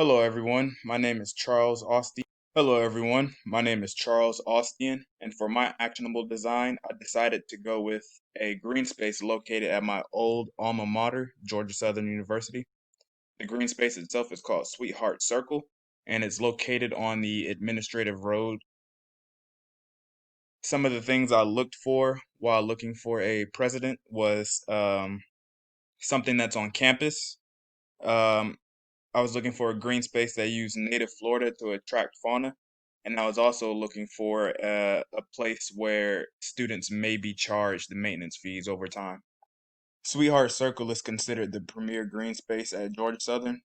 Hello everyone, my name is Charles Austin. Hello everyone, my name is Charles Austin, and for my actionable design, I decided to go with a green space located at my old alma mater, Georgia Southern University. The green space itself is called Sweetheart Circle, and it's located on the administrative road. Some of the things I looked for while looking for a president was something that's on campus. Um, I was looking for a green space that used native Florida to attract fauna, and I was also looking for a place where students may be charged the maintenance fees over time. Sweetheart Circle is considered the premier green space at Georgia Southern.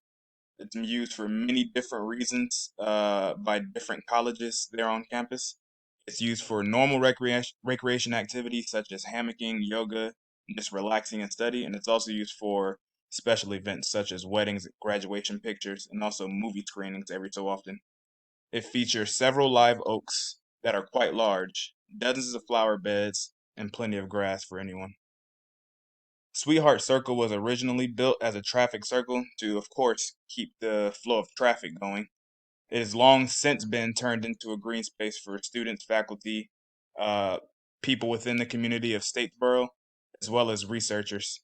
It's used for many different reasons by different colleges there on campus. It's used for normal recreation activities such as hammocking, yoga, and just relaxing and study. And it's also used for special events such as weddings, graduation pictures, and also movie screenings every so often. It features several live oaks that are quite large, dozens of flower beds, and plenty of grass for anyone. Sweetheart Circle was originally built as a traffic circle to, of course, keep the flow of traffic going. It has long since been turned into a green space for students, faculty, uh, people within the community of Statesboro, as well as researchers.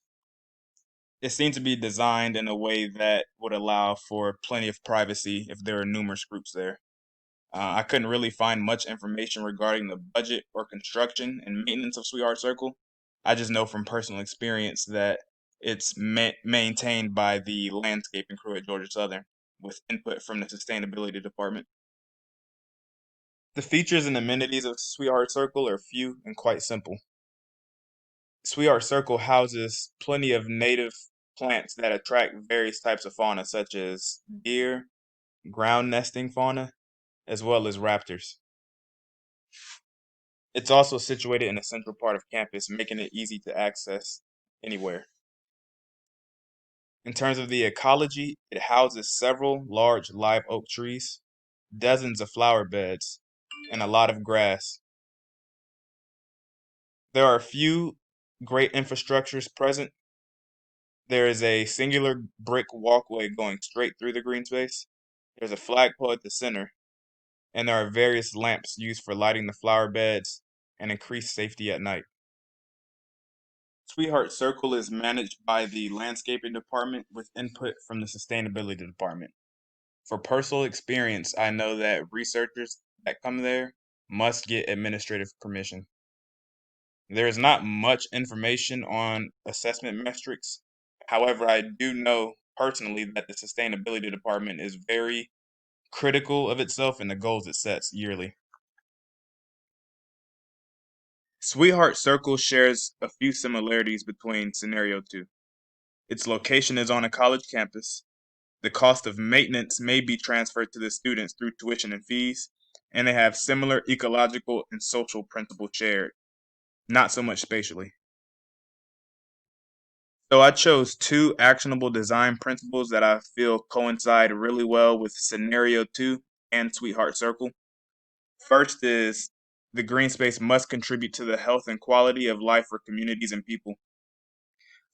It seemed to be designed in a way that would allow for plenty of privacy if there are numerous groups there. I couldn't really find much information regarding the budget or construction and maintenance of Sweetheart Circle. I just know from personal experience that it's maintained by the landscaping crew at Georgia Southern with input from the sustainability department. The features and amenities of Sweetheart Circle are few and quite simple. Sweetheart Circle houses plenty of native plants that attract various types of fauna, such as deer, ground nesting fauna, as well as raptors. It's also situated in the central part of campus, making it easy to access anywhere. In terms of the ecology, it houses several large live oak trees, dozens of flower beds, and a lot of grass. There are a few great infrastructures present. There is a singular brick walkway going straight through the green space. There's a flagpole at the center, and there are various lamps used for lighting the flower beds and increased safety at night. Sweetheart Circle is managed by the landscaping department with input from the sustainability department. For personal experience, I know that researchers that come there must get administrative permission. There is not much information on assessment metrics. However, I do know personally that the sustainability department is very critical of itself and the goals it sets yearly. Sweetheart Circle shares a few similarities between Scenario 2. Its location is on a college campus. The cost of maintenance may be transferred to the students through tuition and fees, and they have similar ecological and social principles shared, not so much spatially. So I chose two actionable design principles that I feel coincide really well with Scenario 2 and Sweetheart Circle. First is the green space must contribute to the health and quality of life for communities and people.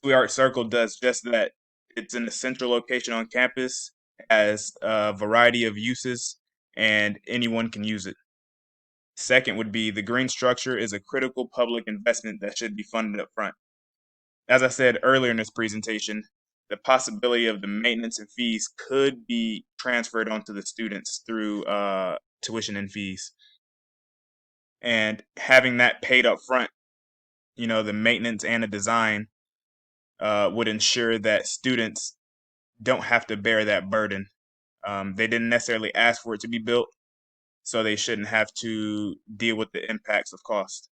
Sweetheart Circle does just that. It's in a central location on campus, has a variety of uses, and anyone can use it. Second would be the green structure is a critical public investment that should be funded up front. As I said earlier in this presentation, the possibility of the maintenance and fees could be transferred onto the students through tuition and fees. And having that paid up front, the maintenance and the design would ensure that students don't have to bear that burden. They didn't necessarily ask for it to be built, so they shouldn't have to deal with the impacts of cost.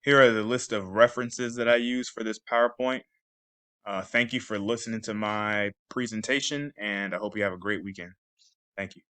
Here are the list of references that I use for this PowerPoint. Thank you for listening to my presentation, and I hope you have a great weekend. Thank you.